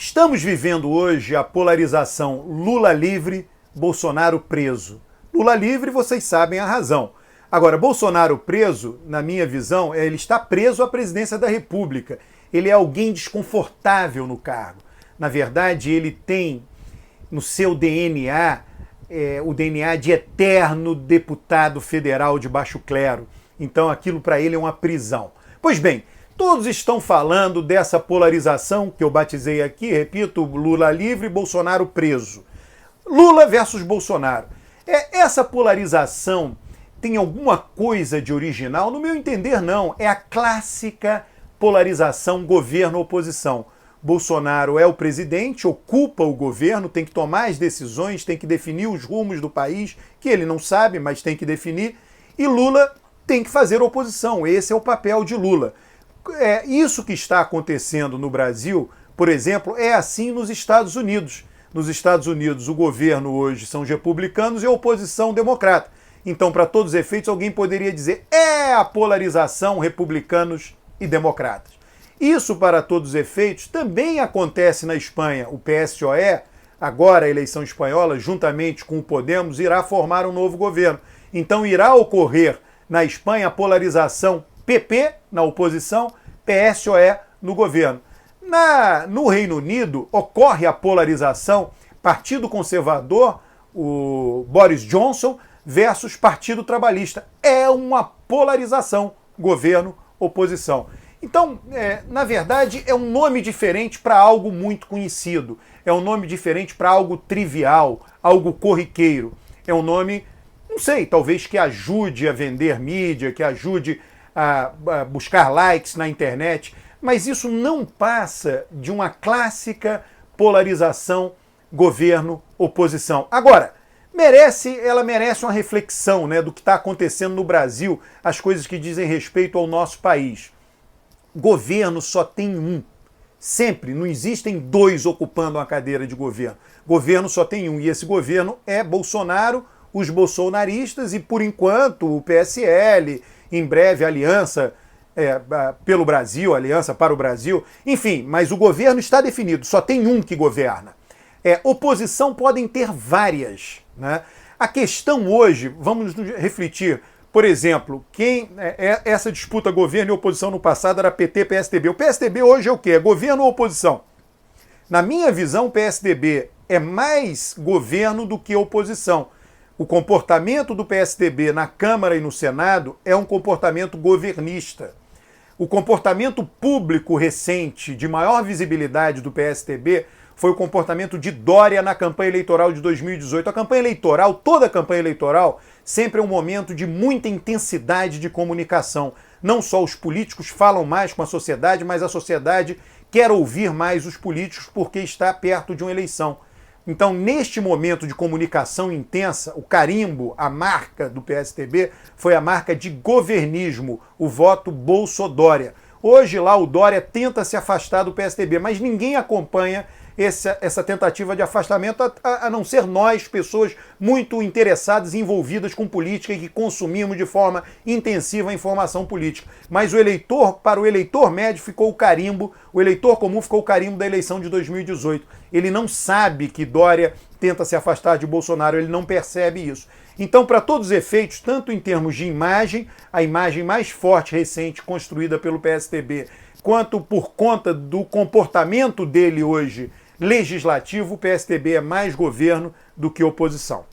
Estamos vivendo hoje a polarização Lula livre, Bolsonaro preso. Lula livre, vocês sabem a razão. Agora, Bolsonaro preso, na minha visão, ele está preso à presidência da República. Ele é alguém desconfortável no cargo. Na verdade, ele tem no seu DNA o DNA de eterno deputado federal de baixo clero. Então aquilo para ele é uma prisão. Pois bem, todos estão falando dessa polarização que eu batizei aqui, repito, Lula livre, Bolsonaro preso. Lula versus Bolsonaro. Essa polarização tem alguma coisa de original? No meu entender, não. É a clássica polarização governo-oposição. Bolsonaro é o presidente, ocupa o governo, tem que tomar as decisões, tem que definir os rumos do país, que ele não sabe, mas tem que definir, e Lula tem que fazer oposição. Esse é o papel de Lula. Isso que está acontecendo no Brasil, por exemplo, é assim nos Estados Unidos. Nos Estados Unidos, o governo hoje são os republicanos e a oposição democrata. Então, para todos os efeitos, alguém poderia dizer é a polarização republicanos e democratas. Isso, para todos os efeitos, também acontece na Espanha. O PSOE, agora a eleição espanhola, juntamente com o Podemos, irá formar um novo governo. Então irá ocorrer na Espanha a polarização PP na oposição, PSOE no governo. No Reino Unido ocorre a polarização Partido Conservador, o Boris Johnson, versus Partido Trabalhista. É uma polarização governo-oposição. Então, na verdade, é um nome diferente para algo muito conhecido. É um nome diferente para algo trivial, algo corriqueiro. É um nome, não sei, talvez que ajude a vender mídia, que ajude a buscar likes na internet, mas isso não passa de uma clássica polarização governo-oposição. Agora, ela merece uma reflexão, né, do que está acontecendo no Brasil, as coisas que dizem respeito ao nosso país. Governo só tem um. Sempre, não existem dois ocupando uma cadeira de governo. Governo só tem um, e esse governo é Bolsonaro, os bolsonaristas e, por enquanto, o PSL, em breve, a Aliança pelo Brasil, Aliança para o Brasil. Enfim, mas o governo está definido, só tem um que governa. Oposição podem ter várias, né? A questão hoje, vamos refletir, por exemplo, essa disputa governo e oposição no passado era PT-PSDB. O PSDB hoje é o quê? É governo ou oposição? Na minha visão, o PSDB é mais governo do que oposição. O comportamento do PSDB na Câmara e no Senado é um comportamento governista. O comportamento público recente de maior visibilidade do PSDB foi o comportamento de Dória na campanha eleitoral de 2018. A campanha eleitoral, toda a campanha eleitoral, sempre é um momento de muita intensidade de comunicação. Não só os políticos falam mais com a sociedade, mas a sociedade quer ouvir mais os políticos porque está perto de uma eleição. Então, neste momento de comunicação intensa, o carimbo, a marca do PSDB, foi a marca de governismo, o voto Bolsodória. Hoje lá o Dória tenta se afastar do PSDB, mas ninguém acompanha essa tentativa de afastamento, a não ser nós, pessoas muito interessadas e envolvidas com política e que consumimos de forma intensiva a informação política. Mas para o eleitor médio ficou o carimbo, o eleitor comum ficou o carimbo da eleição de 2018. Ele não sabe que Dória tenta se afastar de Bolsonaro, ele não percebe isso. Então, para todos os efeitos, tanto em termos de imagem, a imagem mais forte recente construída pelo PSDB, quanto por conta do comportamento dele hoje legislativo, o PSDB é mais governo do que oposição.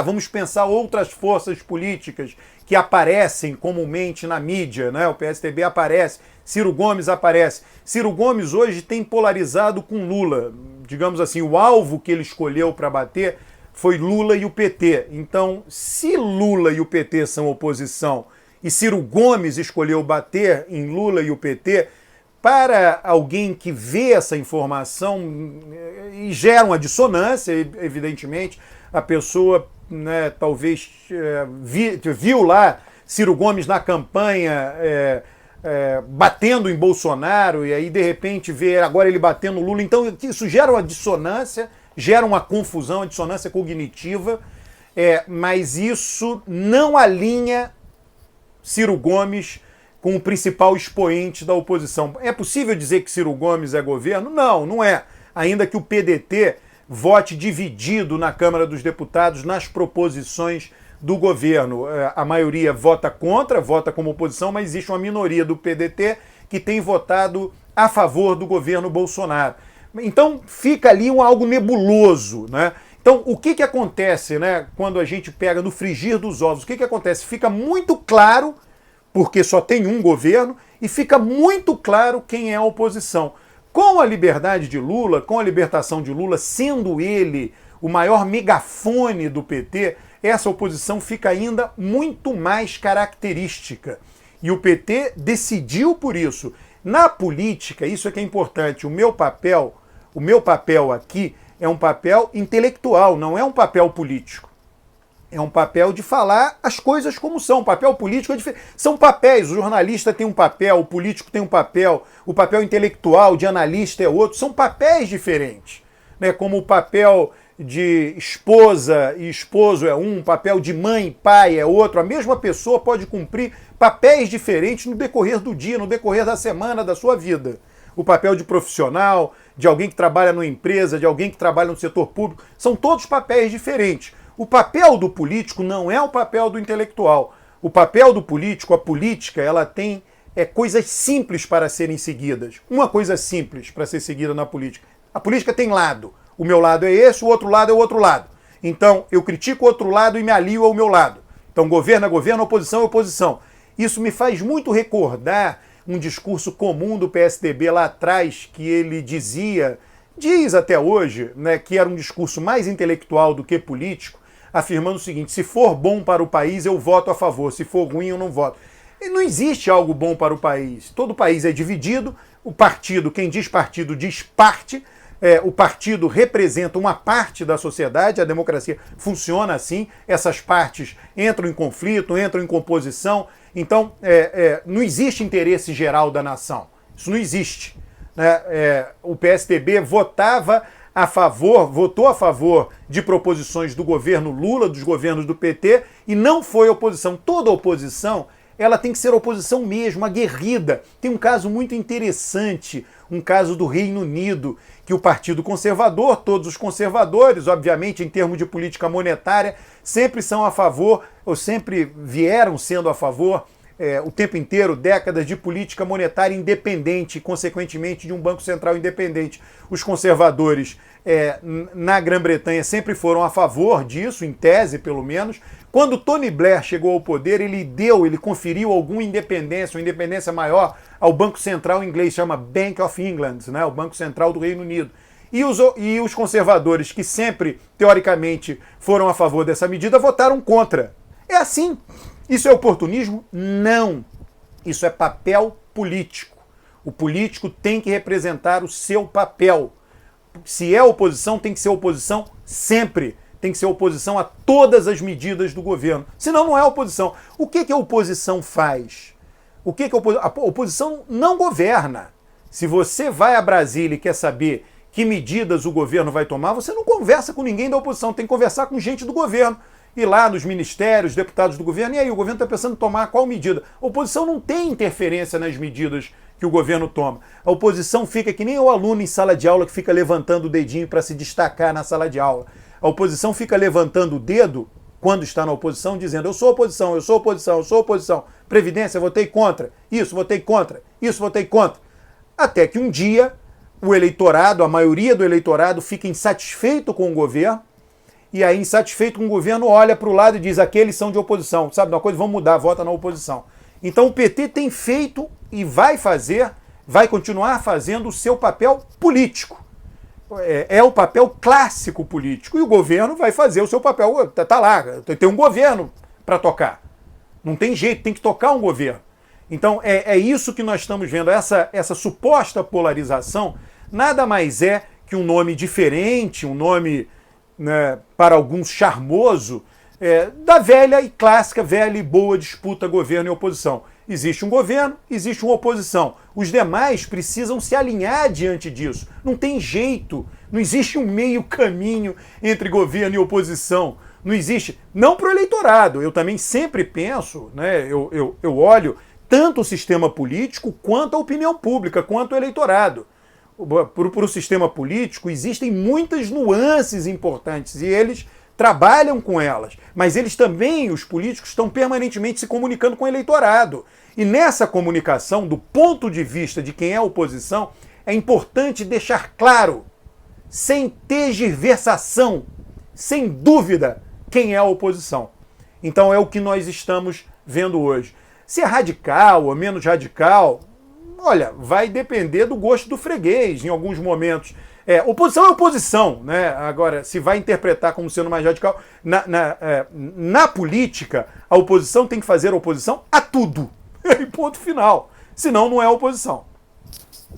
Vamos pensar outras forças políticas que aparecem comumente na mídia, né? O PSDB aparece, Ciro Gomes aparece. Ciro Gomes hoje tem polarizado com Lula. Digamos assim, o alvo que ele escolheu para bater foi Lula e o PT. Então, se Lula e o PT são oposição e Ciro Gomes escolheu bater em Lula e o PT, para alguém que vê essa informação e gera uma dissonância, evidentemente, a pessoa, né, talvez viu lá Ciro Gomes na campanha batendo em Bolsonaro e aí de repente vê agora ele batendo no Lula. Então isso gera uma dissonância, gera uma confusão, uma dissonância cognitiva, mas isso não alinha Ciro Gomes com o principal expoente da oposição. É possível dizer que Ciro Gomes é governo? Não, não é. Ainda que o PDT vote dividido na Câmara dos Deputados nas proposições do governo. A maioria vota contra, vota como oposição, mas existe uma minoria do PDT que tem votado a favor do governo Bolsonaro. Então fica ali algo nebuloso, né? Então o que acontece, né, quando a gente pega no frigir dos ovos? O que acontece? Fica muito claro, porque só tem um governo, e fica muito claro quem é a oposição. Com a liberdade de Lula, com a libertação de Lula, sendo ele o maior megafone do PT, essa oposição fica ainda muito mais característica. E o PT decidiu por isso. Na política, isso é que é importante, o meu papel aqui é um papel intelectual, não é um papel político. É um papel de falar as coisas como são. O papel político é diferente. São papéis. O jornalista tem um papel, o político tem um papel, o papel intelectual de analista é outro. São papéis diferentes, né? Como o papel de esposa e esposo é um, papel de mãe e pai é outro. A mesma pessoa pode cumprir papéis diferentes no decorrer do dia, no decorrer da semana, da sua vida. O papel de profissional, de alguém que trabalha numa empresa, de alguém que trabalha no setor público, são todos papéis diferentes. O papel do político não é o papel do intelectual. O papel do político, a política, ela tem coisas simples para serem seguidas. Uma coisa simples para ser seguida na política. A política tem lado. O meu lado é esse, o outro lado é o outro lado. Então, eu critico o outro lado e me alio ao meu lado. Então, governo é governo, oposição é oposição. Isso me faz muito recordar um discurso comum do PSDB lá atrás, que ele diz até hoje, né, que era um discurso mais intelectual do que político, afirmando o seguinte: se for bom para o país, eu voto a favor, se for ruim, eu não voto. E não existe algo bom para o país. Todo o país é dividido, o partido, quem diz partido, diz parte, o partido representa uma parte da sociedade, a democracia funciona assim, essas partes entram em conflito, entram em composição, então não existe interesse geral da nação, isso não existe. O PSDB votou a favor de proposições do governo Lula, dos governos do PT, e não foi oposição. Toda oposição, ela tem que ser oposição mesmo, aguerrida. Tem um caso muito interessante, um caso do Reino Unido, que o Partido Conservador, todos os conservadores, obviamente em termos de política monetária, sempre são a favor, ou sempre vieram sendo a favor, o tempo inteiro, décadas de política monetária independente, e consequentemente de um Banco Central independente. Os conservadores na Grã-Bretanha sempre foram a favor disso, em tese pelo menos. Quando Tony Blair chegou ao poder, ele conferiu alguma independência, uma independência maior ao Banco Central inglês, chama Bank of England, né, o Banco Central do Reino Unido. E os conservadores, que sempre, teoricamente, foram a favor dessa medida, votaram contra. É assim. Isso é oportunismo? Não. Isso é papel político. O político tem que representar o seu papel. Se é oposição, tem que ser oposição sempre. Tem que ser oposição a todas as medidas do governo. Senão não é oposição. O que a oposição faz? A oposição não governa. Se você vai a Brasília e quer saber que medidas o governo vai tomar, você não conversa com ninguém da oposição, tem que conversar com gente do governo. Ir lá nos ministérios, deputados do governo, e aí o governo está pensando em tomar qual medida? A oposição não tem interferência nas medidas que o governo toma. A oposição fica que nem o aluno em sala de aula que fica levantando o dedinho para se destacar na sala de aula. A oposição fica levantando o dedo, quando está na oposição, dizendo: eu sou oposição, eu sou oposição, eu sou oposição. Previdência, votei contra. Isso, votei contra. Isso, votei contra. Até que um dia o eleitorado, a maioria do eleitorado, fica insatisfeito com o governo, e aí, insatisfeito com o governo, olha para o lado e diz: aqueles são de oposição. Sabe uma coisa? Vamos mudar, vota na oposição. Então o PT tem feito e vai continuar fazendo o seu papel político. É o papel clássico político. E o governo vai fazer o seu papel. Tá lá, tem um governo para tocar. Não tem jeito, tem que tocar um governo. Então é isso que nós estamos vendo. Essa suposta polarização nada mais é que um nome diferente, um nome, né, para alguns charmoso, da velha e clássica, velha e boa disputa governo e oposição. Existe um governo, existe uma oposição. Os demais precisam se alinhar diante disso. Não tem jeito, não existe um meio caminho entre governo e oposição. Não existe, não para o eleitorado. Eu também sempre penso, né, eu olho tanto o sistema político quanto a opinião pública, quanto o eleitorado. Para o sistema político existem muitas nuances importantes e eles trabalham com elas, mas eles também, os políticos, estão permanentemente se comunicando com o eleitorado. E nessa comunicação, do ponto de vista de quem é a oposição, é importante deixar claro, sem tergiversação, sem dúvida, quem é a oposição. Então é o que nós estamos vendo hoje. Se é radical ou menos radical, olha, vai depender do gosto do freguês em alguns momentos. Oposição é oposição, né? Agora, se vai interpretar como sendo mais radical, na política, a oposição tem que fazer oposição a tudo. E ponto final. Senão não é oposição.